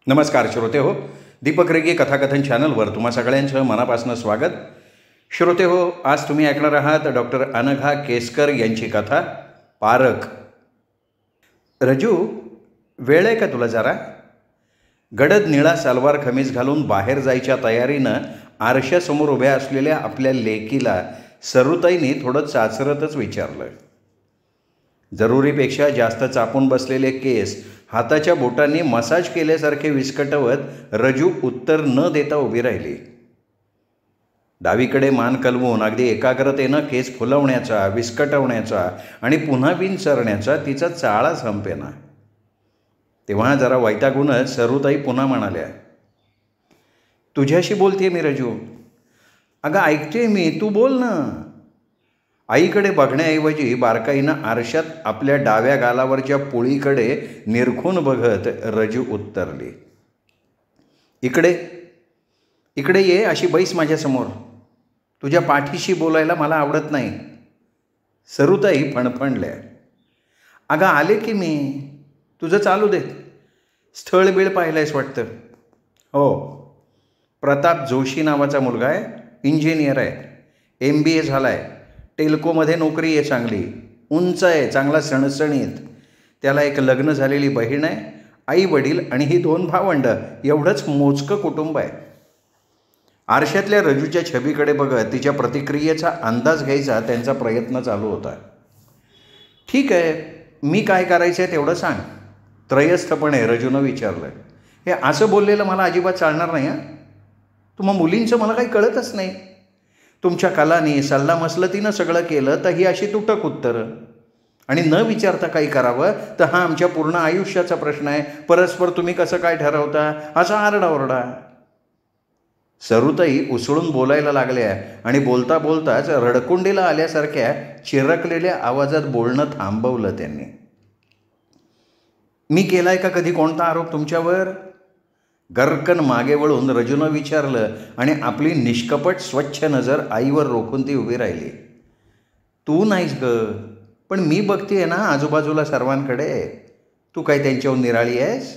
नमस्कार श्रोते हो, दीपक रेगे कथाकथन चॅनलवर तुम्हा सगळ्यांचं मनापासून स्वागत. श्रोते हो, आज तुम्ही ऐकणार आहात डॉक्टर अनघा केसकर यांची कथा पारक. रजू, वेळ आहे का तुला जरा? गडद निळा सलवार खमीज घालून बाहेर जायच्या तयारीनं आरशासमोर उभ्या असलेल्या आपल्या लेकीला सरुताईने थोडं चाचरतच विचारलं. जरुरीपेक्षा जास्त चापून बसलेले केस हाताच्या बोटांनी मसाज केल्यासारखे विस्कटवत रजू उत्तर न देता उभी राहिली. डावीकडे मान कलवून अगदी एकाग्रतेनं केस फुलवण्याचा, विस्कटवण्याचा आणि पुन्हा विंचरण्याचा तिचा चाळा संपेना. तेव्हा जरा वैतागूनच सरुताई पुन्हा म्हणाल्या, तुझ्याशी बोलते मी रजू. अगं ऐकते मी, तू बोल ना. आईकडे बघण्याऐवजी बारकाईनं आरशात आपल्या डाव्या गालावरच्या पोळीकडे निरखून बघत रजू उत्तरली, इकडे इकडे ये, अशी बैस माझ्यासमोर. तुझ्या पाठीशी बोलायला मला आवडत नाही. सरुताई फणफणल्या, अगं आले की मी, तुझं चालू दे. स्थळ बिळ पाहिलंयस वाटतं? हो, प्रताप जोशी नावाचा मुलगा आहे, इंजिनियर आहे, MBA झाला आहे, टेल्कोमध्ये नोकरी आहे चांगली, उंच आहे, चांगला सणसणीत. त्याला एक लग्न झालेली बहीण आहे, आई वडील आणि ही 2 भावंडं, एवढंच मोजकं कुटुंब आहे. आरशातल्या रजूच्या छबीकडे बघत तिच्या प्रतिक्रियेचा अंदाज घ्यायचा त्यांचा प्रयत्न चालू होता. ठीक आहे, मी काय करायचं आहे तेवढं सांग, त्रयस्थपणे रजूनं विचारलं. हे असं बोललेलं मला अजिबात चालणार नाही. तुम्हा मुलींचं मला काही कळतच नाही. तुमच्या कलानी सल्लामसलतीनं सगळं केलं तर ही अशी तुटक उत्तरं, आणि न विचारता काही करावं तर हा आमच्या पूर्ण आयुष्याचा प्रश्न आहे. परस्पर तुम्ही कसं काय ठरवता, असा आरडाओरडा. सरुताई उसळून बोलायला लागल्या आणि बोलता बोलताच रडकुंडीला आल्यासारख्या चिरकलेल्या आवाजात बोलणं थांबवलं त्यांनी. मी केलाय का कधी कोणता आरोप तुमच्यावर? गर्रकन मागे वळून रजूनं विचारलं आणि आपली निष्कपट स्वच्छ नजर आईवर रोखून ती उभी राहिली. तू नाहीस ग, पण मी बघते ना आजूबाजूला सर्वांकडे. तू काय त्यांच्यावर निराळी आहेस?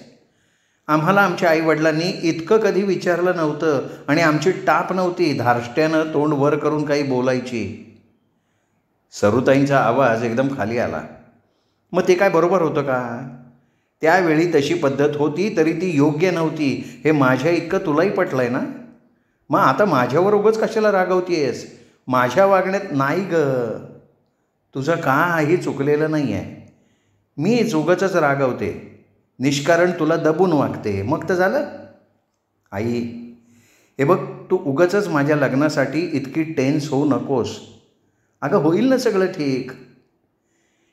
आम्हाला आमच्या आईवडिलांनी इतकं कधी विचारलं नव्हतं आणि आमची टाप नव्हती धार्ष्ट्यानं तोंड वर करून काही बोलायची. सरुताईंचा आवाज एकदम खाली आला. मग ते काय बरोबर होतं का? त्यावेळी तशी पद्धत होती तरी ती योग्य नव्हती, हे माझ्या इतकं तुलाही पटलं आहे ना. मग आता माझ्यावर उगाच कशाला रागवतीयस? माझ्या वागण्यात नाही ग, तुझं काही चुकलेलं नाही आहे. मीच उगाचच रागवते, निष्कारण तुला दबून वागते, मग तर झालं. आई, हे बघ, तू उगाचच माझ्या लग्नासाठी इतकी टेन्स होऊ नकोस. अगं होईल ना सगळं ठीक.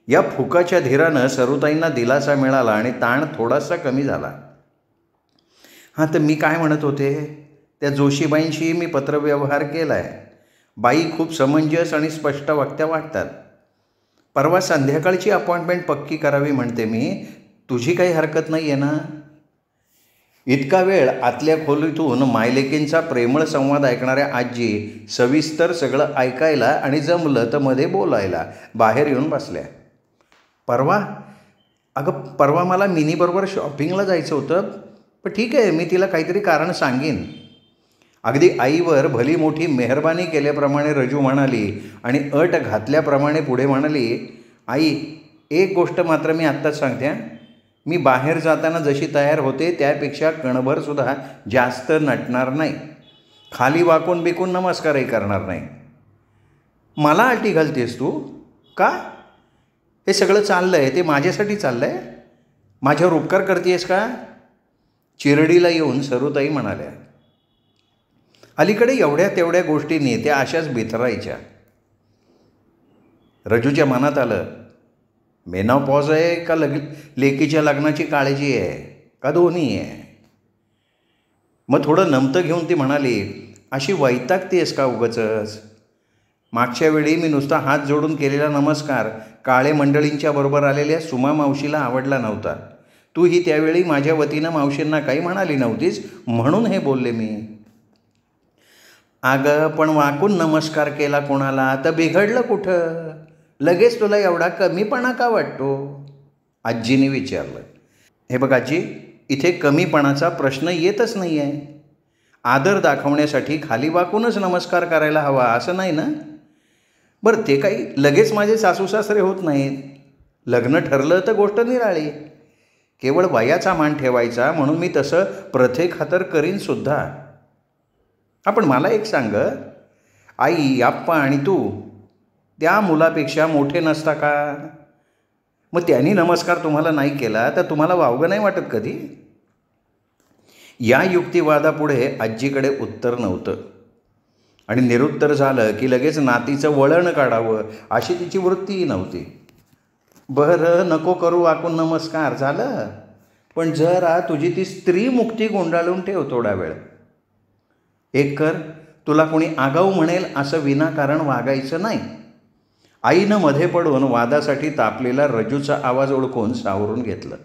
या फुकाच्या धीरानं सरुताईंना दिलासा मिळाला आणि ताण थोडासा कमी झाला. हां, तर मी काय म्हणत होते, त्या जोशीबाईंशी मी पत्रव्यवहार केला आहे. बाई खूप समंजस आणि स्पष्ट वक्त्या वाटतात. परवा संध्याकाळची अपॉइंटमेंट पक्की करावी म्हणते मी. तुझी काही हरकत नाही आहे ना? इतका वेळ आतल्या खोलीतून मायलेकींचा प्रेमळ संवाद ऐकणाऱ्या आजी सविस्तर सगळं ऐकायला आणि जमलं तर मध्ये बोलायला बाहेर येऊन बसल्या. परवा? अगं परवा मला मिनीबरोबर शॉपिंगला जायचं होतं, पण ठीक आहे, मी तिला काहीतरी कारण सांगेन. अगदी आईवर भली मोठी मेहरबानी केल्याप्रमाणे रजू म्हणाली आणि अट घातल्याप्रमाणे पुढे म्हणाली, आई, एक गोष्ट मात्र मी आत्ताच सांगते. मी बाहेर जाताना जशी तयार होते त्यापेक्षा कणभरसुद्धा जास्त नटणार नाही. खाली वाकून बिकून नमस्कारही करणार नाही. मला आलटी घालतेस तू का? हे सगळं चाललं आहे ते माझ्यासाठी चाललं आहे? माझ्यावर उपकार करतेस का? चिरडीला येऊन सरुताई म्हणाल्या. अलीकडे एवढ्या तेवढ्या गोष्टींनी त्या अशाच बिथरायच्या. रजूच्या मनात आलं, मेनॉपॉज आहे का लेकीच्या लग्नाची काळजी आहे का दोन्ही आहे? मग थोडं नमतं घेऊन ती म्हणाली, अशी वैतागतेस का उगाचच? मागच्या वेळी मी नुसता हात जोडून केलेला नमस्कार काळे मंडळींच्या बरोबर आलेल्या सुमा मावशीला आवडला नव्हता. तूही त्यावेळी माझ्या वतीनं मावशींना काही म्हणाली नव्हतीस म्हणून हे बोलले मी. अगं पण वाकून नमस्कार केला कोणाला तर बिघडलं कुठं? लगेच तुला एवढा कमीपणा का वाटतो? आजीने विचारलं. हे बघ आजी, इथे कमीपणाचा प्रश्न येतच नाही आहे. आदर दाखवण्यासाठी खाली वाकूनच नमस्कार करायला हवा असं नाही ना. बरं, ते काही लगेच माझे सासू सासरे होत नाहीत. लग्न ठरलं तर गोष्ट निराळी. केवळ वयाचा मान ठेवायचा म्हणून मी तसं प्रथेखातर करीन सुद्धा. आपण मला एक सांग, आई, आप्पा आणि तू त्या मुलापेक्षा मोठे नसता का? मग त्यांनी नमस्कार तुम्हाला नाही केला तर तुम्हाला वावगं नाही वाटत कधी? या युक्तिवादापुढे आजीकडे उत्तर नव्हतं आणि निरुत्तर झालं की लगेच नातीचं वळण काढावं अशी तिची वृत्तीही नव्हती. बरं, नको करू वाकून नमस्कार, झालं. पण जरा तुझी ती स्त्री मुक्ती गुंडाळून ठेव थोडा वेळ. एक कर, तुला कोणी आगाऊ म्हणेल असं विनाकारण वागायचं नाही. आईनं मध्ये पडून वादासाठी तापलेला रजूचा आवाज ओळखून सावरून घेतलं.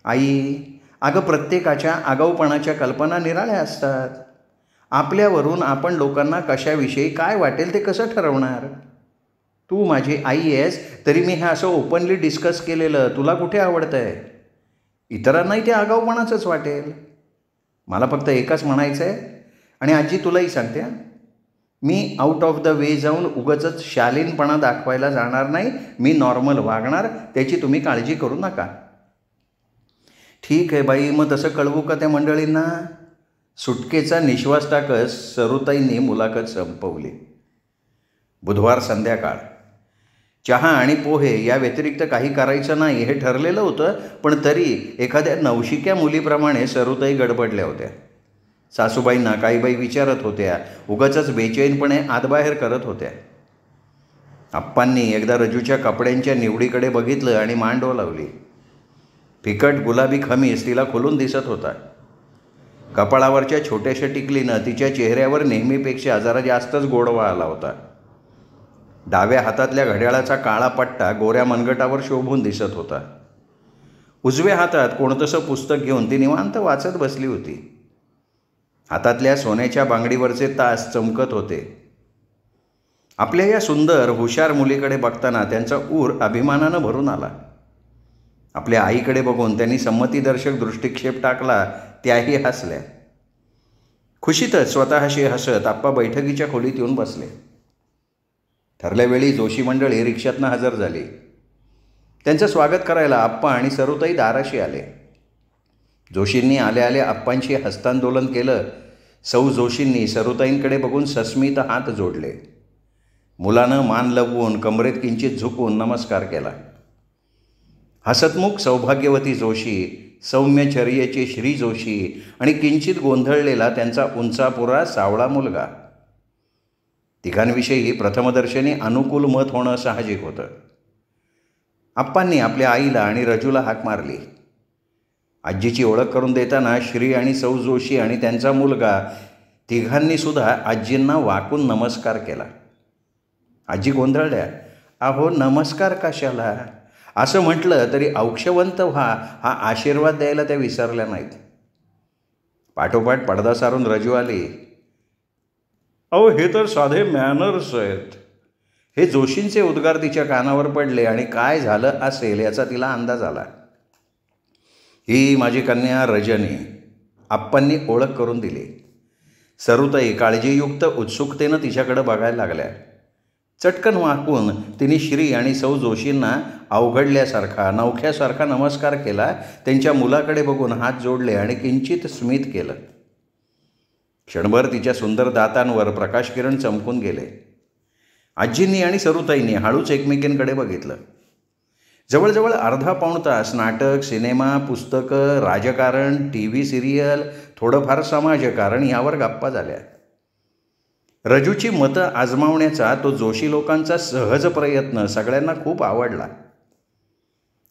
आई, अगं, प्रत्येकाच्या आगाऊपणाच्या कल्पना निराळ्या असतात. आपल्यावरून आपण लोकांना कशाविषयी काय वाटेल ते कसं ठरवणार? तू माझी आई आहेस तरी मी हे असं ओपनली डिस्कस केलेलं तुला कुठे आवडतं आहे? इतरांनाही ते आगाऊपणाचंच वाटेल. मला फक्त एकच म्हणायचं आहे, आणि आजी तुलाही सांगते, me out of the way जाऊन उगाचच शालीनपणा दाखवायला जाणार नाही. मी नॉर्मल वागणार, त्याची तुम्ही काळजी करू नका. ठीक आहे बाई, मग तसं कळवू का त्या मंडळींना? सुटकेचा निश्वास टाकत सरुताईंनी मुलाखत संपवली. बुधवार संध्याकाळ. चहा आणि पोहे या व्यतिरिक्त काही करायचं नाही हे ठरलेलं होतं, पण तरी एखाद्या नवशिक्या मुलीप्रमाणे सरुताई गडबडल्या होत्या. सासूबाईंना काही बाई विचारत होत्या, उगाचच बेचैनपणे आतबाहेर करत होत्या. आप्पांनी एकदा रजूच्या कपड्यांच्या निवडीकडे बघितलं आणि मान डोलावली. फिकट गुलाबी खमीस तिला खुलून दिसत होता. कपाळावरच्या छोट्याशा टिकलीनं तिच्या चेहऱ्यावर नेहमीपेक्षा जरा जास्तच गोडवा आला होता. डाव्या हातातल्या घड्याळाचा काळा पट्टा गोऱ्या मनगटावर शोभून दिसत होता. उजव्या हातात कोणतंसं पुस्तक घेऊन ती निवांत वाचत बसली होती. हातातल्या सोन्याच्या बांगडीवरचे तास चमकत होते. आपल्या या सुंदर हुशार मुलीकडे बघताना त्यांचा ऊर अभिमानानं भरून आला. आपल्या आईकडे बघून त्यांनी संमतीदर्शक दृष्टिक्षेप टाकला. त्याही हसल्या. खुशीतच स्वतःशी हसत आप्पा बैठकीच्या खोलीत येऊन बसले. ठरल्या वेळी जोशी मंडळी रिक्षातनं हजर झाली. त्यांचं स्वागत करायला आप्पा आणि सरुताई दाराशी आले. जोशींनी आल्या आल्या आप्पांशी हस्तांदोलन केलं. सौ जोशींनी सरुताईंकडे बघून सस्मित हात जोडले. मुलानं मान लवून कमरेत किंचित झुकून नमस्कार केला. हसतमुख सौभाग्यवती जोशी, सौम्यचर्येचे श्री जोशी आणि किंचित गोंधळलेला त्यांचा उंचापुरा सावळा मुलगा. तिघांविषयी प्रथमदर्शनी अनुकूल मत होणं साहजिक होतं. आप्पांनी आपल्या आईला आणि रजूला हाक मारली. आजीची ओळख करून देताना श्री आणि सौ जोशी आणि त्यांचा मुलगा तिघांनीसुद्धा आजींना वाकून नमस्कार केला. आजी गोंधळल्या. अहो, नमस्कार कशाला? असं म्हटलं तरी औक्षवंत व्हा हा आशीर्वाद द्यायला त्या विसरल्या नाहीत. पाठोपाठ पडदा सारून रजू आली. अहो, हे तर साधे मॅनर्स आहेत. हे जोशींचे उद्गार तिच्या कानावर पडले आणि काय झालं असेल याचा तिला अंदाज आला. ही माझी कन्या रजनी, आप्पांनी ओळख करून दिली. सरुताई काळजीयुक्त उत्सुकतेनं तिच्याकडे बघायला लागल्या. चटकन वाकून तिने श्री आणि सौ जोशींना अवघडल्यासारखा नवख्यासारखा नमस्कार केला. त्यांच्या मुलाकडे बघून हात जोडले आणि किंचित स्मित केलं. क्षणभर तिच्या सुंदर दातांवर प्रकाशकिरण चमकून गेले. आजींनी आणि सरुताईंनी हळूच एकमेकींकडे बघितलं. जवळजवळ अर्धा पाऊण तास नाटक, सिनेमा, पुस्तकं, राजकारण, TV सिरियल, थोडंफार समाजकारण यावर गप्पा झाल्या. रजूची मतं आजमावण्याचा तो जोशी लोकांचा सहज प्रयत्न सगळ्यांना खूप आवडला.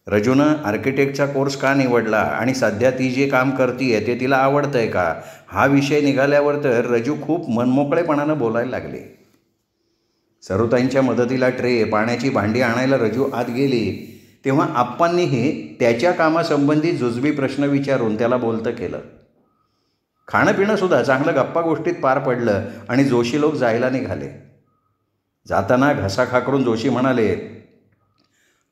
रजूनं आर्किटेक्टचा कोर्स का निवडला आणि सध्या ती जे काम करते ते तिला आवडतंय का हा विषय निघाल्यावर तर रजू खूप मनमोकळेपणानं बोलायला लागली. सरुताईंच्या मदतीला ट्रे, पाण्याची भांडी आणायला रजू आत गेली तेव्हा आप्पांनीही त्याच्या कामासंबंधी जुजबी प्रश्न विचारून त्याला बोलतं केलं. खाणंपिणंसुद्धा चांगलं गप्पा गोष्टीत पार पडलं आणि जोशी लोक जायला निघाले. जाताना घसा खाकरून जोशी म्हणाले,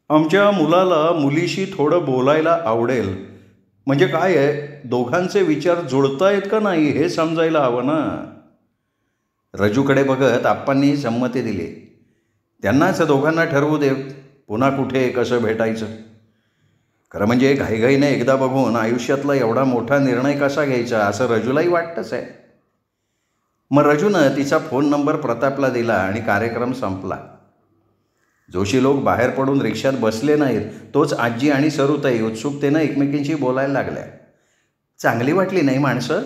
आमच्या मुलाला मुलीशी थोडं बोलायला आवडेल, म्हणजे काय आहे, दोघांचे विचार जुळतायत का नाही हे समजायला हवं ना. रजूकडे बघत आप्पांनी संमती दिली. त्यांनाच दोघांना ठरवू दे पुन्हा कुठे कसं भेटायचं. खरं म्हणजे घाईघाईने एकदा बघून आयुष्यातला एवढा मोठा निर्णय कसा घ्यायचा असं रजूलाही वाटतंच आहे. मग रजूनं तिचा फोन नंबर प्रतापला दिला आणि कार्यक्रम संपला. जोशी लोक बाहेर पडून रिक्षात बसले नाहीत तोच आजी आणि सरुताई उत्सुकतेनं एकमेकींशी बोलायला लागल्या. चांगली वाटली नाही माणसं?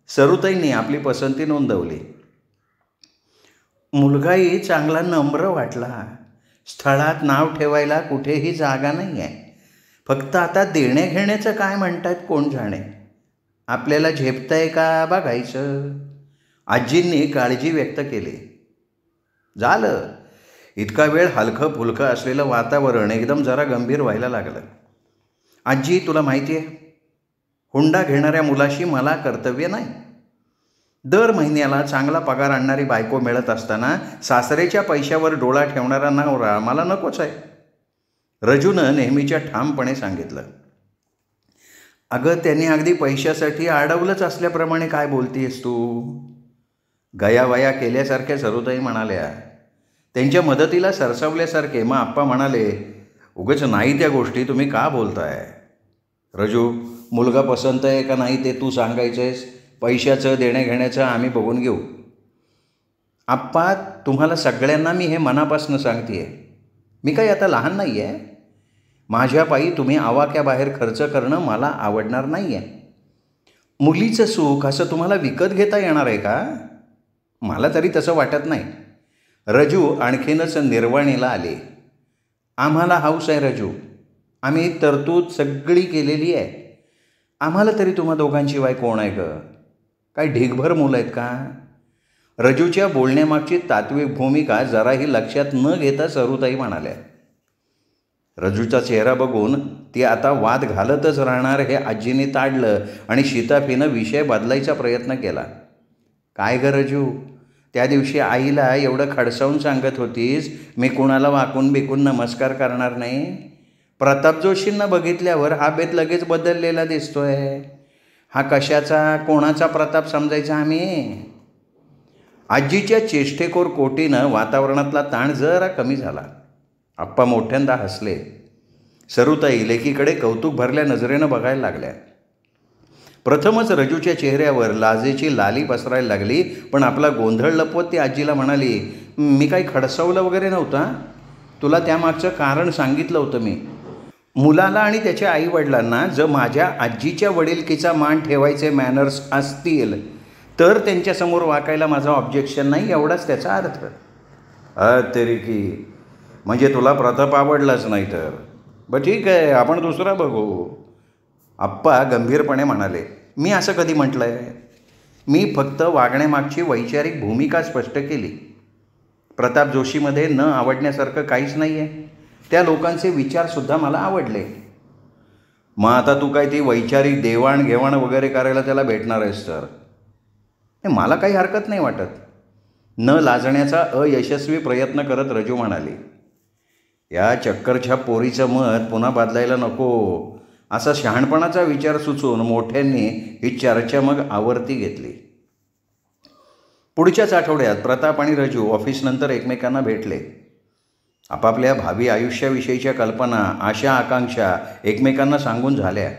सरुताईंनी आपली पसंती नोंदवली. मुलगाही चांगला नम्र वाटला. स्थळात नाव ठेवायला कुठेही जागा नाही आहे. फक्त आता देणे घेण्याचं काय म्हणतात कोण जाणे. आपल्याला झेपतंय का बघायचं. आजींनी काळजी व्यक्त केली. झालं. इतका वेळ हलकं फुलकं असलेलं वातावरण एकदम जरा गंभीर व्हायला लागलं. आजी, तुला माहिती आहे, हुंडा घेणाऱ्या मुलाशी मला कर्तव्य नाही. दर महिन्याला चांगला पगार आणणारी बायको मिळत असताना सासरेच्या पैशावर डोळा ठेवणारा नवरा मला नकोच आहे. रजूनं नेहमीच्या ठामपणे सांगितलं. अगं, त्यांनी अगदी पैशासाठी अडवलंच असल्याप्रमाणे काय बोलतीयस तू? गयावया केल्यासारख्या सरुताई म्हणाल्या. त्यांच्या मदतीला सरसावल्यासारखे. मग आप्पा म्हणाले, उगाच नाही त्या गोष्टी तुम्ही का बोलताय? रजू, मुलगा पसंत आहे का नाही ते तू सांगायचंयस. पैशाचं देण्या घेण्याचं आम्ही बघून घेऊ. आप्पा, तुम्हाला सगळ्यांना मी हे मनापासून सांगते आहे. मी काही आता लहान नाही आहे. माझ्या पायी तुम्ही आवाक्याबाहेर खर्च करणं मला आवडणार नाही आहे. मुलीचं सुख असं तुम्हाला विकत घेता येणार आहे का? मला तरी तसं वाटत नाही. रजू आणखीनच निर्वाणीला आली. आम्हाला हौस आहे रजू. आम्ही तरतूद सगळी केलेली आहे. आम्हाला तरी तुम्हा दोघांशिवाय कोण आहे गं? काय ढीगभर मुलं आहेत का? रजूच्या बोलण्यामागची तात्विक भूमिका जराही लक्षात न घेता सरुताई म्हणाल्या. रजूचा चेहरा बघून ती आता वाद घालतच राहणार हे आजीने ताडलं आणि शिताफीनं विषय बदलायचा प्रयत्न केला. काय गं रजू, त्या दिवशी आईला एवढं खडसावून सांगत होतीस मी कुणाला वाकून बिकून नमस्कार करणार नाही. प्रताप जोशींना बघितल्यावर हा बेत लगेच बदललेला दिसतोय. हा कशाचा कोणाचा प्रताप समजायचा आम्ही? आजीच्या चेष्टेखोर कोटीनं वातावरणातला ताण जरा कमी झाला. आप्पा मोठ्यांदा हसले. सरुताई लेकीकडे कौतुक भरल्या नजरेनं बघायला लागल्या. प्रथमच रजूच्या चेहऱ्यावर लाजेची लाली पसरायला लागली. पण आपला गोंधळ लपवत ती आजीला म्हणाली, मी काही खडसावलं वगैरे नव्हतं. तुला त्यामागचं कारण सांगितलं होतं मी. मुलाला आणि त्याच्या आईवडिलांना जर माझ्या आजीच्या वडिलकीचा मान ठेवायचे मॅनर्स असतील तर त्यांच्यासमोर वाकायला माझं ऑब्जेक्शन नाही, एवढाच त्याचा अर्थ. तरी की म्हणजे तुला प्रताप आवडलाच नाही तर बरं ठीक आहे, आपण दुसरा बघू. आप्पा गंभीरपणे म्हणाले. मी असं कधी म्हटलं आहे? मी फक्त वागण्यामागची वैचारिक भूमिका स्पष्ट केली. प्रताप जोशीमध्ये न आवडण्यासारखं काहीच नाही आहे. त्या लोकांचे विचारसुद्धा मला आवडले. मग आता तू काय ती वैचारिक देवाणघेवाण वगैरे करायला त्याला भेटणार आहेस तर? मला काही हरकत नाही वाटत. न लाजण्याचा अयशस्वी प्रयत्न करत रजू म्हणाली. या चक्करच्या पोरीचं मत पुन्हा बदलायला नको असा शहाणपणाचा विचार सुचवून मोठ्यांनी ही चर्चा मग आवर्ती घेतली. पुढच्याच आठवड्यात प्रताप आणि रजू ऑफिसनंतर एकमेकांना भेटले. आपापल्या भावी आयुष्याविषयीच्या कल्पना, आशा, आकांक्षा एकमेकांना सांगून झाल्या.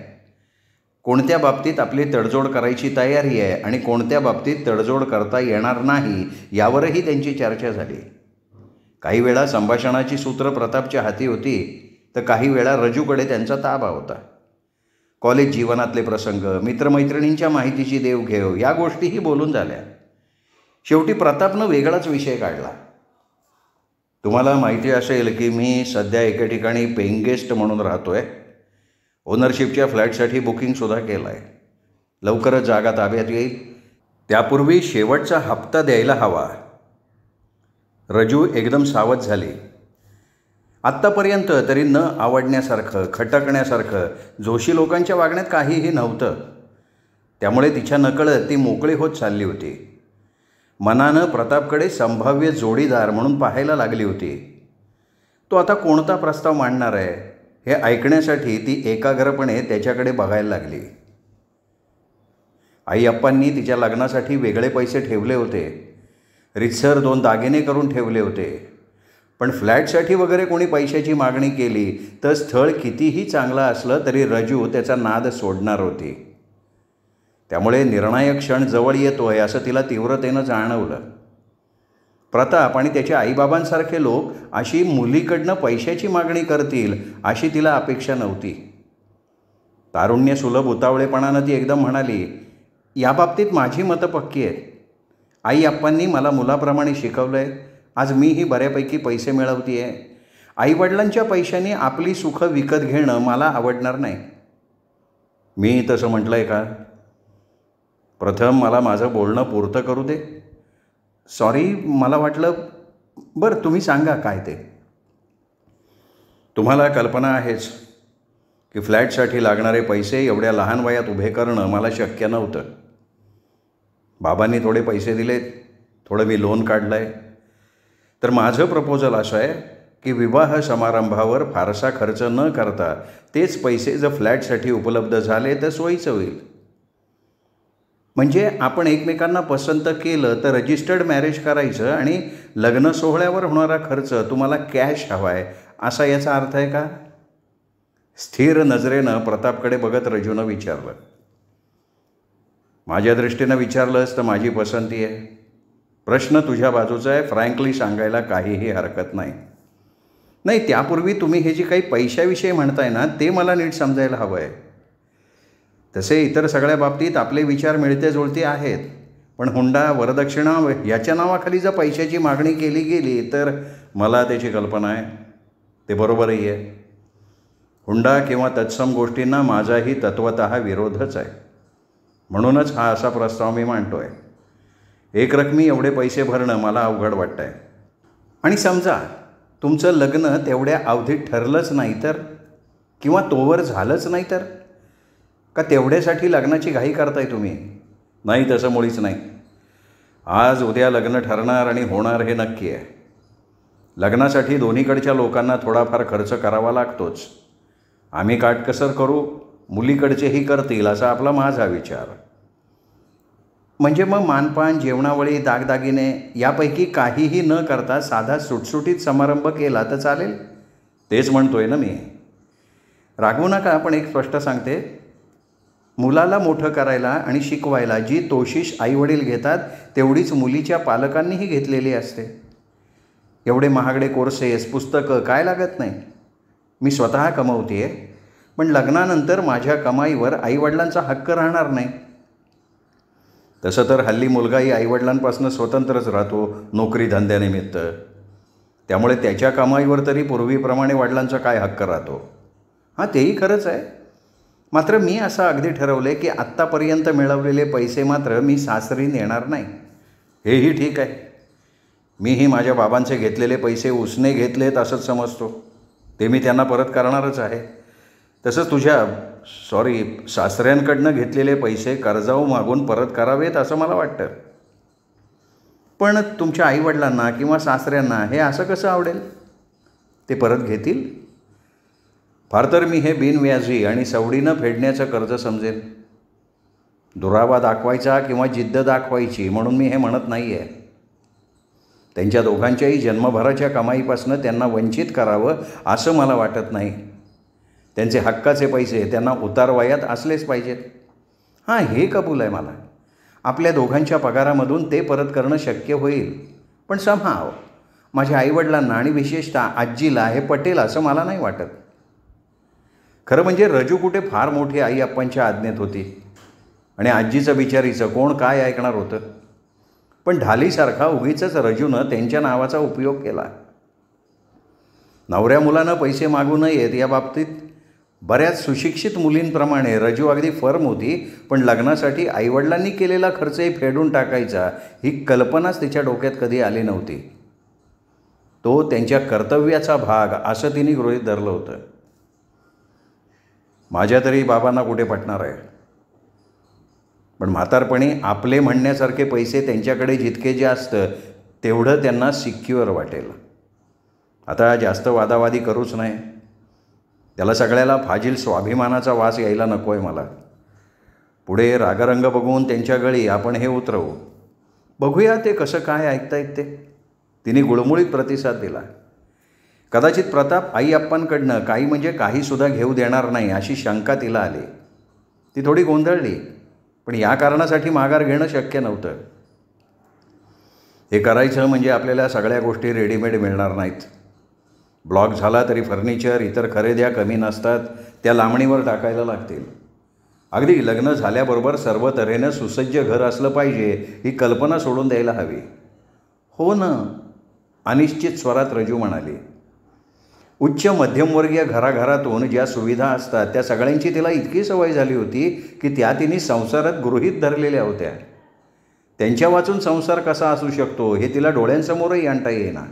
कोणत्या बाबतीत आपली तडजोड करायची तयारी आहे आणि कोणत्या बाबतीत तडजोड करता येणार नाही यावरही त्यांची चर्चा झाली. काही वेळा संभाषणाची सूत्र प्रतापच्या हाती होती तर काही वेळा रजूकडे त्यांचा ताबा होता. कॉलेज जीवनातले प्रसंग, मित्रमैत्रिणींच्या माहितीची देवघेव या गोष्टीही बोलून झाल्या. शेवटी प्रतापनं वेगळाच विषय काढला. तुम्हाला माहिती असेल की मी सध्या एके ठिकाणी पेइंग गेस्ट म्हणून राहतो आहे. ओनरशिपच्या फ्लॅटसाठी बुकिंगसुद्धा केलं आहे. लवकरच जागा ताब्यात येईल. त्यापूर्वी शेवटचा हप्ता द्यायला हवा. रजू एकदम सावध झाली. आत्तापर्यंत तरी न आवडण्यासारखं, खटकण्यासारखं जोशी लोकांच्या वागण्यात काहीही नव्हतं. त्यामुळे तिच्या नकळत ती मोकळी होत चालली होती. मनानं प्रतापकडे संभाव्य जोडीदार म्हणून पाहायला लागली होती. तो आता कोणता प्रस्ताव मांडणार आहे, हे ऐकण्यासाठी ती एकाग्रपणे त्याच्याकडे बघायला लागली. आई अप्पांनी तिच्या लग्नासाठी वेगळे पैसे ठेवले होते, रीतसर 2 दागिने करून ठेवले होते. पण फ्लॅटसाठी वगैरे कोणी पैशाची मागणी केली तर स्थळ कितीही चांगलं असलं तरी रजू त्याचा नाद सोडणार होती. त्यामुळे निर्णायक क्षण जवळ येतोय असं तिला तीव्रतेनं जाणवलं. प्रताप आणि त्याच्या आईबाबांसारखे लोक अशी मुलीकडनं पैशाची मागणी करतील अशी तिला अपेक्षा नव्हती. तारुण्य सुलभ उतावळेपणानं ती एकदम म्हणाली, याबाबतीत माझी मतं पक्की आहेत. आई अप्पांनी मला मुलाप्रमाणे शिकवलं आहे. आज मीही बऱ्यापैकी पैसे मिळवते आहे. आईवडिलांच्या पैशाने आपली सुखं विकत घेणं मला आवडणार नाही. मी तसं म्हटलं आहे का? प्रथम मला माझं बोलणं पुरतं करू दे. सॉरी, मला वाटलं. बरं, तुम्ही सांगा काय ते. तुम्हाला कल्पना आहेच की फ्लॅटसाठी लागणारे पैसे एवढ्या लहान वयात उभे करणं मला शक्य नव्हतं. बाबांनी थोडे पैसे दिलेत, थोडं मी लोन काढलं आहे. तर माझं प्रपोजल असं आहे की विवाह समारंभावर फारसा खर्च न करता तेच पैसे जर फ्लॅटसाठी उपलब्ध झाले तर सोयीचं होईल. म्हणजे आपण एकमेकांना पसंत केलं तर रजिस्टर्ड मॅरेज करायचं आणि लग्न सोहळ्यावर होणारा खर्च तुम्हाला कॅश हवा आहे असा याचा अर्थ आहे का? स्थिर नजरेनं प्रतापकडे बघत रजूनं विचारलं. माझ्या दृष्टीनं विचारलंस तर माझी पसंती आहे. प्रश्न तुझ्या बाजूचा आहे, फ्रँकली सांगायला काहीही हरकत नाही. नाही, त्यापूर्वी तुम्ही हे जे काही पैशाविषयी म्हणताय ना ते मला नीट समजायला हवं आहे. तसे इतर सगळ्या बाबतीत आपले विचार मिळते जुळते आहेत, पण हुंडा वरदक्षिणा याच्या नावाखाली जर पैशाची मागणी केली गेली तर मला त्याची कल्पना आहे. ते बरोबरही आहे. हुंडा किंवा तत्सम गोष्टींना माझाही तत्वतः विरोधच आहे. म्हणूनच हा असा प्रस्ताव मी मांडतो आहे. एकरकमी एवढे पैसे भरणं मला अवघड वाटतं आहे. आणि समजा तुमचं लग्न तेवढ्या अवधीत ठरलंच नाही तर, किंवा तोवर झालंच नाही तर, का तेवढ्यासाठी लग्नाची घाई करताय तुम्ही? नाही, तसं मुळीच नाही. आज उद्या लग्न ठरणार आणि होणार हे नक्की आहे. लग्नासाठी दोन्हीकडच्या लोकांना थोडाफार खर्च करावा लागतोच. आम्ही काटकसर करू, मुलीकडचेही करतील असा आपला माझा विचार. म्हणजे मग मानपान, जेवणावळी, दागदागिने यापैकी काहीही न करता साधा सुटसुटीत समारंभ केला तर चालेल? तेच म्हणतोय ना मी. रागवू नका, पण एक स्पष्ट सांगते, मुलाला मोठं करायला आणि शिकवायला जी तोशिष आईवडील घेतात तेवढीच मुलीच्या पालकांनीही घेतलेली असते. एवढे महागडे कोर्सेस, पुस्तकं काय लागत नाही. मी स्वतः कमवते आहे, पण लग्नानंतर माझ्या कमाईवर आईवडिलांचा हक्क राहणार नाही. तसं तर हल्ली मुलगाही आईवडिलांपासून स्वतंत्रच राहतो नोकरी धंद्यानिमित्त. त्यामुळे त्याच्या कमाईवर तरी पूर्वीप्रमाणे वडिलांचा काय हक्क राहतो. हां, तेही खरंच आहे. मात्र मी असं अगदी ठरवले की आत्तापर्यंत मिळवलेले पैसे मात्र मी सासरी नेणार नाही. हेही ठीक आहे. मीही माझ्या बाबांचे घेतलेले पैसे उसने घेतलेत असंच समजतो. ते मी त्यांना परत करणारच आहे. तसंच तुझ्या सासऱ्यांकडनं घेतलेले पैसे कर्जाऊ मागून परत करावेत असं मला वाटतं. पण तुमच्या आईवडिलांना किंवा सासऱ्यांना हे असं कसं आवडेल? ते परत घेतील? फार तर मी हे बिनव्याजी आणि सवडीनं फेडण्याचं कर्ज समजेल. दुरावा दाखवायचा किंवा जिद्द दाखवायची म्हणून मी हे म्हणत नाही आहे. त्यांच्या दोघांच्याही जन्मभराच्या कमाईपासून त्यांना वंचित करावं असं मला वाटत नाही. त्यांचे हक्काचे पैसे त्यांना उतारवयात असलेच पाहिजेत. हां, हे कबूल आहे मला. आपल्या दोघांच्या पगारामधून ते परत करणं शक्य होईल. पण समहाव माझ्या आईवडिलांना आणि विशेषतः आजीला हे पटेल असं मला नाही वाटत. खरं म्हणजे रजू कुठे फार मोठी आई अप्पांच्या आज्ञेत होती आणि आजीचं बिचारीचं कोण काय ऐकणार होतं. पण ढालीसारखा उगीच रजूनं त्यांच्या नावाचा उपयोग केला. नवऱ्या मुलानं पैसे मागू नयेत या बाबतीत बऱ्याच सुशिक्षित मुलींप्रमाणे रजू अगदी फर्म होती. पण लग्नासाठी आईवडिलांनी केलेला खर्चही फेडून टाकायचा ही कल्पनाच तिच्या डोक्यात कधी आली नव्हती. तो त्यांच्या कर्तव्याचा भाग असं तिने गृहीत धरलं होतं. माझ्या तरी बाबांना कुठे पटणार आहे. पण म्हातारपणी आपले म्हणण्यासारखे पैसे त्यांच्याकडे जितके जास्त तेवढं त्यांना सिक्युअर वाटेल. आता जास्त वादावादी करूच नाही. त्याला सगळ्याला फाजील स्वाभिमानाचा वास यायला नको आहे मला. पुढे रागरंग बघून त्यांच्या गळी आपण हे उतरवू. बघूया ते कसं काय ऐकतायत ते. तिने गुळमुळीत प्रतिसाद दिला. कदाचित प्रताप आई आप्पांकडनं काही म्हणजे काहीसुद्धा घेऊ देणार नाही अशी शंका तिला आली. ती थोडी गोंधळली, पण या कारणासाठी माघार घेणं शक्य नव्हतं. हे करायचं म्हणजे आपल्याला सगळ्या गोष्टी रेडीमेड मिळणार नाहीत. ब्लॉक झाला तरी फर्निचर, इतर खरेद्या कमी नसतात, त्या लांबणीवर टाकायला लागतील. अगदी लग्न झाल्याबरोबर सर्व तऱ्हेनं सुसज्ज घर असलं पाहिजे ही कल्पना सोडून द्यायला हवी. हो ना, अनिश्चित स्वरात रजू म्हणाली. उच्च मध्यमवर्गीय घराघरातून ज्या सुविधा असतात त्या सगळ्यांची तिला इतकी सवय झाली होती की त्या तिने संसारात गृहीत धरलेल्या होत्या. त्यांच्या वाचून संसार कसा असू शकतो हे तिला डोळ्यांसमोरही आणता येईना.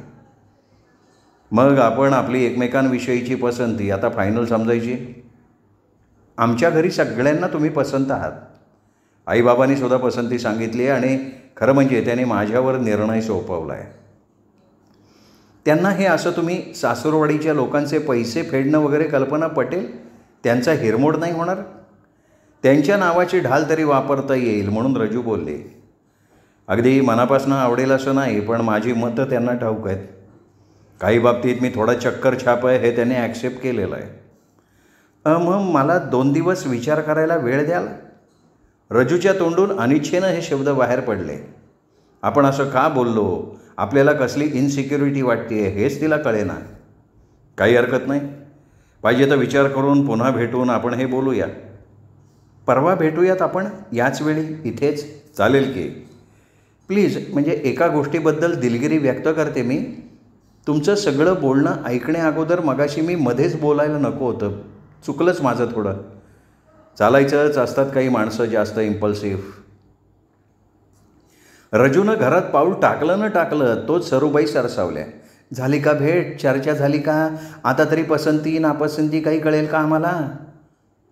मग आपण आपली एकमेकांविषयीची पसंती आता फायनल समजायची. आमच्या घरी सगळ्यांना तुम्ही पसंत आहात. आईबाबांनी सुद्धा पसंती सांगितली आहे आणि खरं म्हणजे त्याने माझ्यावर निर्णय सोपवला आहे. त्यांना हे असं तुम्ही सासूरवाडीच्या लोकांचे पैसे फेडणं वगैरे कल्पना पटेल? त्यांचा हिरमोड नाही होणार? त्यांच्या नावाची ढाल तरी वापरता येईल म्हणून रजू बोलले. अगदी मनापासून आवडेल असं नाही, पण माझी मतं त्यांना ठाऊक आहेत. काही बाबतीत मी थोडा चक्कर छाप आहे हे त्याने ॲक्सेप्ट केलेलं आहे. मग मला 2 दिवस विचार करायला वेळ द्याल? रजूच्या तोंडून अनिच्छेनं हे शब्द बाहेर पडले. आपण असं का बोललो, आपल्याला कसली इन्सिक्युरिटी वाटते हेच तिला कळेना. काही हरकत नाही, पाहिजे तर विचार करून पुन्हा भेटून आपण हे बोलूया. परवा भेटूयात आपण याच वेळी इथेच, चालेल की? प्लीज, म्हणजे एका गोष्टीबद्दल दिलगिरी व्यक्त करते मी. तुमचं सगळं बोलणं ऐकण्याअगोदर मगाशी मी मध्येच बोलायला नको होतं. चुकलंच माझं थोडं. चालायचंच असतात काही माणसं जास्त इम्पल्सिव्ह. रजूनं घरात पाऊल टाकलं न टाकलं तोच सरूबाई सरसावल्या. झाली का भेट? चर्चा झाली का? आता तरी पसंती नापसंती काही कळेल का आम्हाला?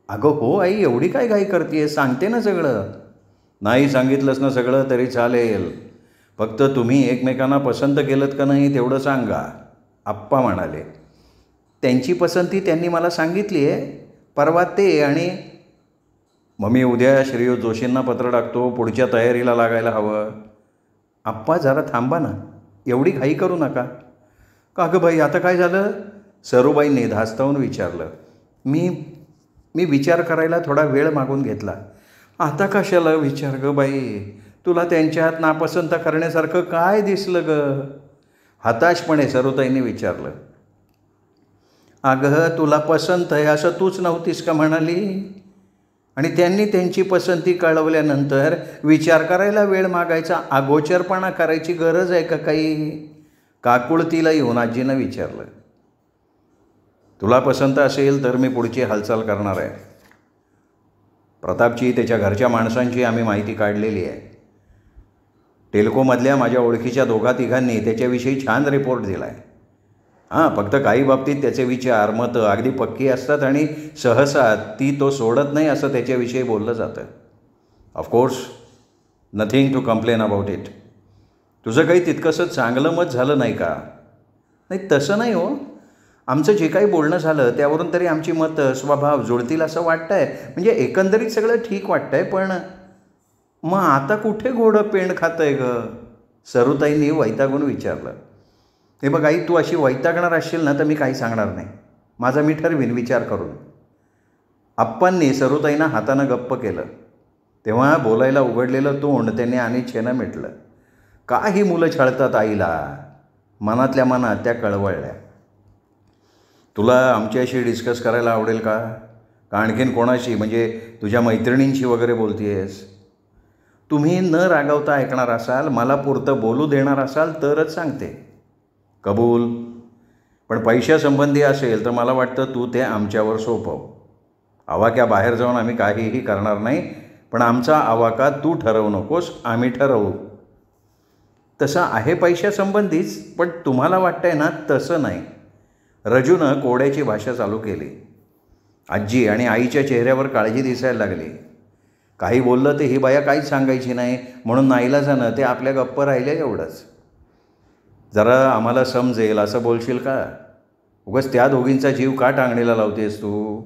अगं हो आई, एवढी काय घाई करते? सांगते ना सगळं. नाही सांगितलंच ना सगळं तरी चालेल, फक्त तुम्ही एकमेकांना पसंत केलंत का नाही तेवढं सांगा, आप्पा म्हणाले. त्यांची पसंती त्यांनी मला सांगितली आहे. परवा ते आणि मग मी उद्या श्रीयुत जोशींना पत्र टाकतो. पुढच्या तयारीला लागायला हवं. आप्पा जरा थांबा ना, एवढी घाई करू नका. का गं बाई, आता काय झालं? सरूबाईंनी धास्तावून विचारलं. मी विचार करायला थोडा वेळ मागून घेतला. आता कशाला विचार गं बाई? तुला त्यांच्यात नापसंत करण्यासारखं काय दिसलं गं? हताशपणे सरूताईंनी विचारलं. अगं तुला पसंत आहे असं तूच नव्हतीस का म्हणाली? आणि त्यांनी त्यांची पसंती कळवल्यानंतर विचार करायला वेळ मागायचा अगोचरपणा करायची गरज आहे का काही? काकुळतीला येऊन आजीनं विचारलं. तुला पसंत असेल तर मी पुढची हालचाल करणार आहे. प्रतापची, त्याच्या घरच्या माणसांची आम्ही माहिती काढलेली आहे. टेल्कोमधल्या माझ्या ओळखीच्या 2-3 त्याच्याविषयी छान रिपोर्ट दिला आहे. फक्त काही बाबतीत त्याचे विचार मतं अगदी पक्की असतात आणि सहसा ती तो सोडत नाही असं त्याच्याविषयी बोललं जातं. Of course nothing to complain about it. तुझं काही तितकंसं चांगलं मत झालं नाही का? नाही तसं नाही हो. आमचं जे काही बोलणं झालं त्यावरून तरी आमची मतं स्वभाव जुळतील असं वाटतं आहे. म्हणजे एकंदरीत सगळं ठीक वाटतं आहे. पण मग आता कुठे घोडं पेंड खातं आहे गं? सरूताईंनी वैतागून विचारलं. हे बघ आई, तू अशी वैतागणार असशील ना तर मी काही सांगणार नाही. माझा मी ठरवीन विचार करून. आप्पांनी सरूताईंना हातानं गप्प केलं. तेव्हा बोलायला उघडलेलं तोंड त्यांनी अनिच्छेनं मिटलं. का ही मुलं छळतात आईला? मनातल्या मनात त्या कळवळल्या. तुला आमच्याशी डिस्कस करायला आवडेल का? का आणखीन कोणाशी, म्हणजे तुझ्या मैत्रिणींशी वगैरे बोलतेस? तुम्ही न रागवता ऐकणार असाल, मला पुरतं बोलू देणार असाल तरच सांगते. कबूल. पण पैशासंबंधी असेल तर मला वाटतं तू ते आमच्यावर सोपव. आवाक्या बाहेर जाऊन आम्ही काहीही करणार नाही, पण आमचा आवाका तू ठरवू नकोस, आम्ही ठरवू. तसं आहे पैशासंबंधीच, पण तुम्हाला वाटतंय ना तसं नाही. रजूनं कोड्याची भाषा चालू केली. आजी आणि आईच्या चेहऱ्यावर काळजी दिसायला लागली. काही बोललं ते ही बाया काहीच सांगायची नाही, म्हणून नाईलाजानं ते आपल्या गप्प राहिले एवढंच. जरा आम्हाला समजेल असं बोलशील का? उगाच त्या दोघींचा जीव का टांगणीला लावतेस तू?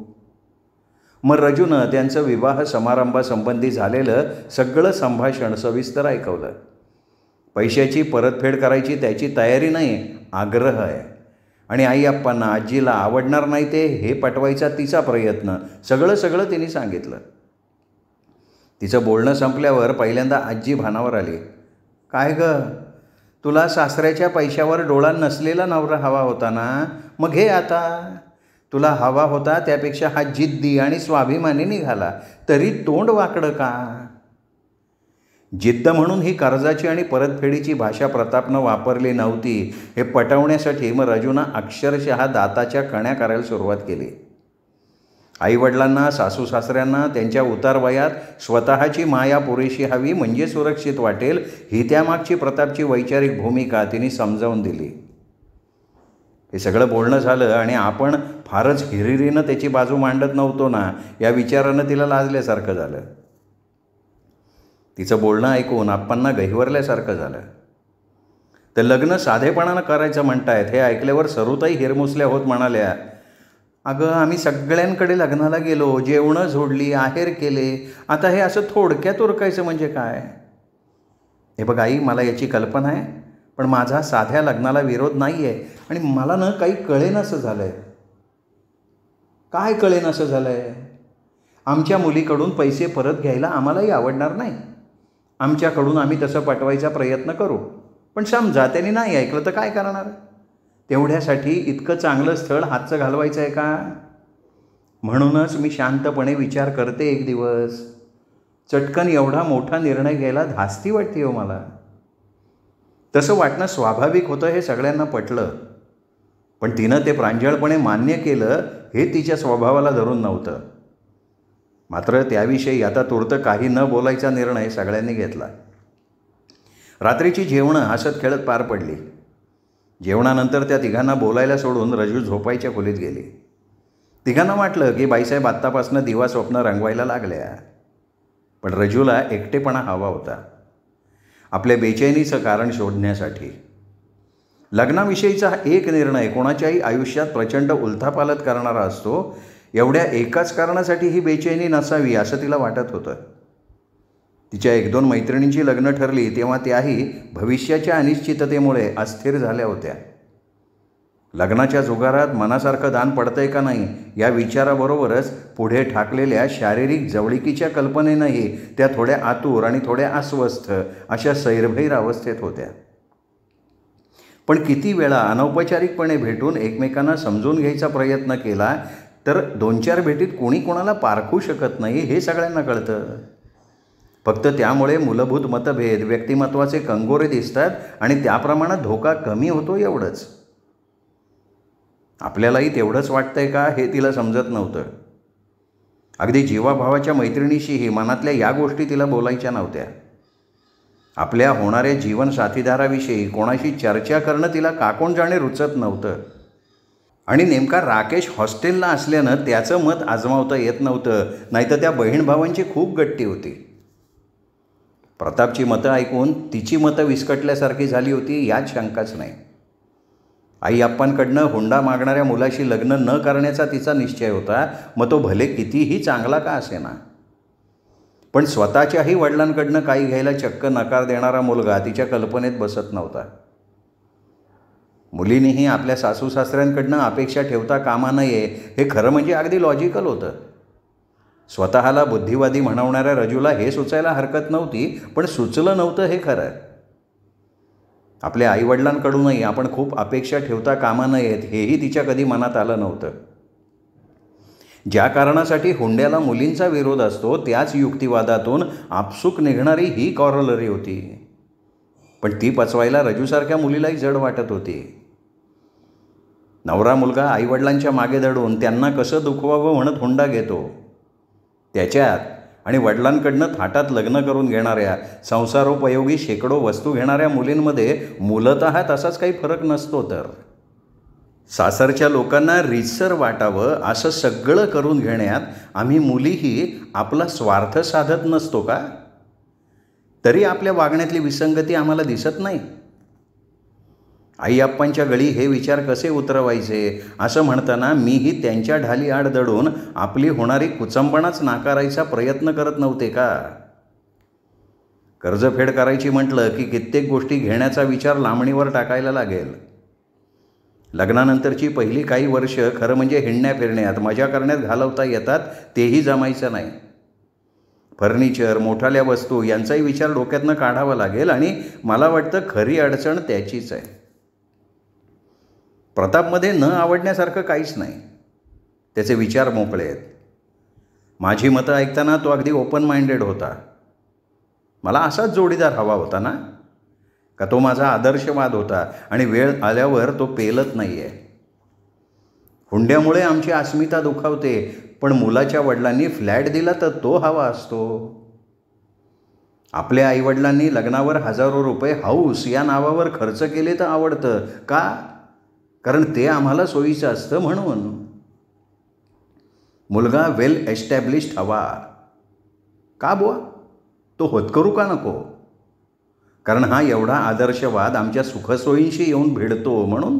मग रजूनं त्यांचं विवाह समारंभासंबंधी झालेलं सगळं संभाषण सविस्तर ऐकवलं. पैशाची परतफेड करायची त्याची तयारी नाही, आग्रह आहे. आणि आई अप्पांना आजीला आवडणार नाही ते हे पटवायचा तिचा प्रयत्न, सगळं तिने सांगितलं. तिचं बोलणं संपल्यावर पहिल्यांदा आजी भानावर आली. काय गं, तुला सासऱ्याच्या पैशावर डोळा नसलेला नवरा हवा होता ना, मग हे आता तुला हवा होता त्यापेक्षा हा जिद्दी आणि स्वाभिमानी निघाला, तरी तोंड वाकडं का? जिद्द म्हणून ही कर्जाची आणि परतफेडीची भाषा प्रतापनं वापरली नव्हती हे पटवण्यासाठी मग रजूनं अक्षरशः दाताच्या कण्या करायला सुरुवात केली. आईवडिलांना, सासू सासऱ्यांना त्यांच्या उतारवयात स्वतःची माया पुरेशी हवी म्हणजे सुरक्षित वाटेल, ही त्यामागची प्रतापची वैचारिक भूमिका तिने समजावून दिली. हे सगळं बोलणं झालं आणि आपण फारच हिरिरीनं त्याची बाजू मांडत नव्हतो ना, या विचारानं तिला लाजल्यासारखं झालं. तिचं बोलणं ऐकून आप्पांना गहिवरल्यासारखं झालं. तर लग्न साधेपणानं करायचं म्हणतायत हे ऐकल्यावर सरुताई हिरमुसल्या होत म्हणाल्या, अगं आम्ही सगळ्यांकडे लग्नाला गेलो, जेवणं झोडली, आहेर केले, आता हे असं थोडक्यात उरकायचं म्हणजे काय? हे बघ आई, मला याची कल्पना आहे, पण माझा साध्या लग्नाला विरोध नाही आहे. आणि मला ना काही कळेनासं झालं आहे. काय कळेनासं झालं आहे? आमच्या मुलीकडून पैसे परत घ्यायला आम्हालाही आवडणार नाही. आमच्याकडून आम्ही तसं पटवायचा प्रयत्न करू, पण समजा त्यांनी नाही ऐकलं तर काय करणार? तेवढ्यासाठी इतकं चांगलं स्थळ हातचं घालवायचं आहे का? म्हणूनच मी शांतपणे विचार करते एक दिवस. चटकन एवढा मोठा निर्णय घ्यायला धास्ती वाटते हो मला. तसं वाटणं स्वाभाविक होतं हे सगळ्यांना पटलं, पण तिनं ते प्रांजळपणे मान्य केलं हे तिच्या स्वभावाला धरून नव्हतं. मात्र त्याविषयी आता तूर्त काही न बोलायचा निर्णय सगळ्यांनी घेतला. रात्रीची जेवणं हसत खेळत पार पडली. जेवणानंतर त्या तिघांना बोलायला सोडून रजू झोपायच्या खोलीत गेली. तिघांना वाटलं की बाईसाहेब आत्तापासून दिवा स्वप्न रंगवायला लागल्या, पण रजूला एकटेपणा हवा होता, आपल्या बेचैनीचं कारण शोधण्यासाठी. लग्नाविषयीचा एक निर्णय कोणाच्याही आयुष्यात प्रचंड उलथापालथ करणारा असतो. एवढ्या एकाच कारणासाठी ही बेचैनी नसावी असं तिला वाटत होतं. तिच्या 1-2 मैत्रिणींची लग्न ठरली तेव्हा त्याही भविष्याच्या अनिश्चिततेमुळे अस्थिर झाल्या होत्या. लग्नाच्या जुगारात मनासारखं दान पडतंय का नाही या विचाराबरोबरच पुढे ठाकलेल्या शारीरिक जवळिकीच्या कल्पनेनंही त्या थोड्या आतुर आणि थोड्या अस्वस्थ अशा सैरभैर अवस्थेत होत्या. पण किती वेळा अनौपचारिकपणे भेटून एकमेकांना समजून घ्यायचा प्रयत्न केला तर 2-4 भेटीत कोणी कोणाला पारखू शकत नाही हे सगळ्यांना कळतं. फक्त त्यामुळे मूलभूत मतभेद, व्यक्तिमत्वाचे कंगोरे दिसतात आणि त्याप्रमाणात धोका कमी होतो एवढंच. आपल्यालाही तेवढंच वाटतंय का हे तिला समजत नव्हतं. अगदी जीवाभावाच्या मैत्रिणीशीही मनातल्या या गोष्टी तिला बोलायच्या नव्हत्या. आपल्या होणाऱ्या जीवनसाथीदाराविषयी कोणाशी चर्चा करणं तिला का कोण जाणे रुचत नव्हतं. आणि नेमका राकेश हॉस्टेलला असल्यानं त्याचं मत आजमावता येत नव्हतं, नाहीतर त्या बहीण भावांची खूप गट्टी होती. प्रतापची मतं ऐकून तिची मतं विस्कटल्यासारखी झाली होती यात शंकाच नाही. आई अप्पांकडनं हुंडा मागणाऱ्या मुलाशी लग्न न करण्याचा तिचा निश्चय होता, मग तो भले कितीही चांगला का असेना. पण स्वतःच्याही वडिलांकडनं काही घ्यायला चक्क नकार देणारा मुलगा तिच्या कल्पनेत बसत नव्हता. मुलींनीही आपल्या सासू सासऱ्यांकडनं अपेक्षा ठेवता कामा नये हे खरं म्हणजे अगदी लॉजिकल होतं. स्वतःला बुद्धिवादी म्हणवणाऱ्या रजूला हे सुचायला हरकत नव्हती, पण सुचलं नव्हतं हे खरं. आपल्या आईवडिलांकडूनही आपण खूप अपेक्षा ठेवता कामा नयेत हेही तिच्या कधी मनात आलं नव्हतं. ज्या कारणासाठी हुंड्याला मुलींचा विरोध असतो त्याच युक्तिवादातून आपसूक निघणारी ही कॉरलरी होती. पण ती पचवायला रजूसारख्या मुलीलाही जड वाटत होती. नवरा मुलगा आईवडिलांच्या मागे धडून त्यांना कसं दुखवावं म्हणत हुंडा घेतो, त्याच्यात आणि वडिलांकडनं थाटात लग्न करून घेणाऱ्या, संसारोपयोगी शेकडो वस्तू घेणाऱ्या मुलींमध्ये मूलतः तसाच काही फरक नसतो. तर सासरच्या लोकांना रीतसर वाटावं असं सगळं करून घेण्यात आम्ही मुलीही आपला स्वार्थ साधत नसतो का? तरी आपल्या वागण्यातली विसंगती आम्हाला दिसत नाही. आई-आप्पांच्या गळी हे विचार कसे उतरवायचे असं म्हणताना मीही त्यांच्या ढाली आड दडून आपली होणारी कुचंबणाच नाकारायचा प्रयत्न करत नव्हते का? कर्जफेड करायची म्हटलं की कित्येक गोष्टी घेण्याचा विचार लांबणीवर टाकायला लागेल. लग्नानंतरची पहिली काही वर्ष खरं म्हणजे हिंडण्या फिरण्यात मजा करण्यात घालवता येतात तेही जमायचं नाही. फर्निचर, मोठाल्या वस्तू यांचाही विचार डोक्यातनं काढावा लागेल आणि मला वाटतं खरी अडचण त्याचीच आहे. प्रतापमध्ये न आवडण्यासारखं काहीच नाही. त्याचे विचार मोकळे आहेत. माझी मतं ऐकताना तो अगदी ओपन माइंडेड होता. मला असाच जोडीदार हवा होता ना? का तो माझा आदर्शवाद होता आणि वेळ आल्यावर तो पेलत नाही आहे? हुंड्यामुळे आमची अस्मिता दुखावते, पण मुलाच्या वडिलांनी फ्लॅट दिला तर तो हवा असतो. आपल्या आईवडिलांनी लग्नावर हजारो रुपये हाऊस या नावावर खर्च केले तर आवडतं का? कारण ते आम्हाला सोयीचं असतं म्हणून. मुलगा वेल एस्टॅब्लिश्ड हवा का बुवा? तो होतकरू का नको? कारण हा एवढा आदर्शवाद आमच्या सुखसोयींशी येऊन भिडतो म्हणून.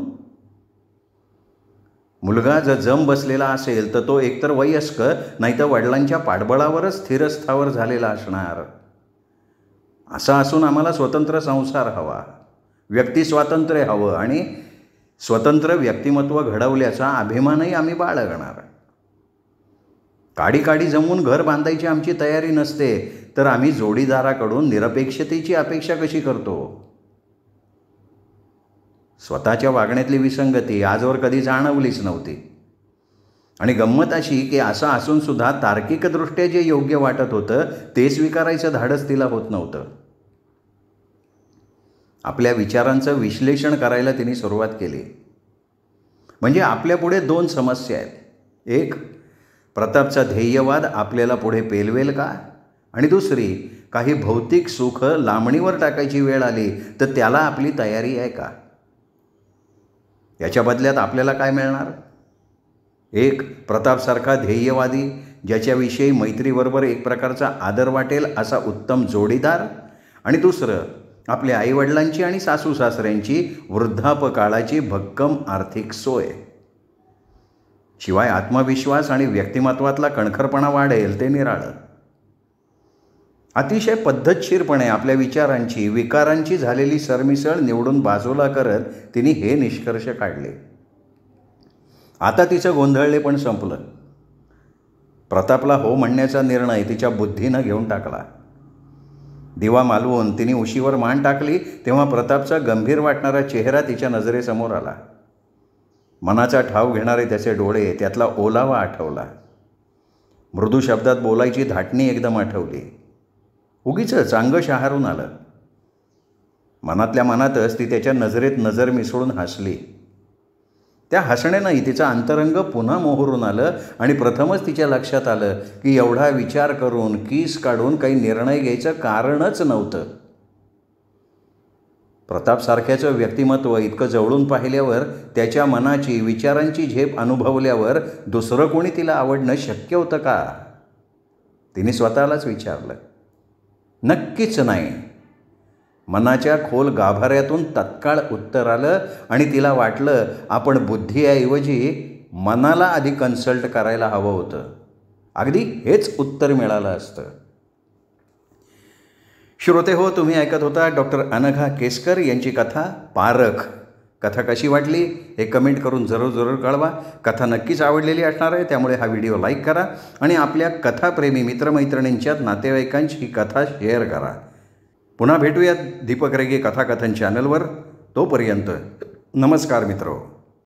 मुलगा जर जम बसलेला असेल तर तो एकतर वयस्क नाहीतर वडिलांच्या पाठबळावरच स्थिरस्थावर झालेला असणार. असं असून आम्हाला स्वतंत्र संसार हवा, व्यक्तिस्वातंत्र्य हवं आणि स्वतंत्र व्यक्तिमत्व घडवल्याचा अभिमानही आम्ही बाळगणार. काडी काडी जमवून घर बांधायची आमची तयारी नसते तर आम्ही जोडीदाराकडून निरपेक्षतेची अपेक्षा कशी करतो? स्वतःच्या वागण्यातली विसंगती आजवर कधी जाणवलीच नव्हती. आणि गंमत अशी की असं असूनसुद्धा तार्किकदृष्ट्या जे योग्य वाटत होतं ते स्वीकारायचं धाडस तिला होत नव्हतं. आपल्या विचारांचं विश्लेषण करायला तिने सुरुवात केली. म्हणजे आपल्यापुढे दोन समस्या आहेत. एक, प्रतापचा ध्येयवाद आपल्याला पुढे पेलवेल का? आणि दुसरी, काही भौतिक सुख लांबणीवर टाकायची वेळ आली तर त्याला आपली तयारी आहे का? याच्या बदल्यात आपल्याला काय मिळणार? एक, प्रतापसारखा ध्येयवादी ज्याच्याविषयी मैत्रीबरोबर एक प्रकारचा आदर वाटेल असा उत्तम जोडीदार, आणि दुसरं, आपल्या आईवडिलांची आणि सासू सासऱ्यांची वृद्धापकाळाची भक्कम आर्थिक सोय. शिवाय आत्मविश्वास आणि व्यक्तिमत्वातला कणखरपणा वाढेल ते निराळं. अतिशय पद्धतशीरपणे आपल्या विचारांची, विकारांची झालेली सरमिसळ निवडून बाजूला करत तिने हे निष्कर्ष काढले. आता तिचं गोंधळलेपण संपलं. प्रतापला हो म्हणण्याचा निर्णय तिच्या बुद्धीनं घेऊन टाकला. दिवा मालवून तिने उशीवर मान टाकली तेव्हा प्रतापचा गंभीर वाटणारा चेहरा तिच्या नजरेसमोर आला. मनाचा ठाव घेणारे त्याचे डोळे, त्यातला ओलावा आठवला. मृदू शब्दात बोलायची धाटणी एकदम आठवली. उगीचच अंग शहारून आलं. मनातल्या मनातच ती त्याच्या नजरेत नजर मिसळून हसली. त्या हसण्यानंही तिचं अंतरंग पुन्हा मोहरून आलं आणि प्रथमच तिच्या लक्षात आलं की एवढा विचार करून, कीस काढून काही निर्णय घ्यायचं कारणच नव्हतं. प्रतापसारख्याचं व्यक्तिमत्व इतकं जवळून पाहिल्यावर, त्याच्या मनाची, विचारांची झेप अनुभवल्यावर दुसरं कोणी तिला आवडणं शक्य होतं का? तिने स्वतःलाच विचारलं. नक्कीच नाही. मनाच्या खोल गाभाऱ्यातून तत्काळ उत्तर आलं आणि तिला वाटलं आपण बुद्धीऐवजी मनाला आधी कन्सल्ट करायला हवं होतं. अगदी हेच उत्तर मिळालं असतं. श्रोते हो, तुम्ही ऐकत होता डॉक्टर अनघा केसकर यांची कथा पारख. कथा कशी वाटली हे कमेंट करून जरूर कळवा. कथा नक्कीच आवडलेली असणार आहे, त्यामुळे हा व्हिडिओ लाईक करा आणि आपल्या कथाप्रेमी मित्रमैत्रिणींच्यात, नातेवाईकांची ही कथा शेअर करा. पुन्हा भेटूयात दीपक रेगे कथाकथन चॅनलवर. तोपर्यंत नमस्कार मित्रो.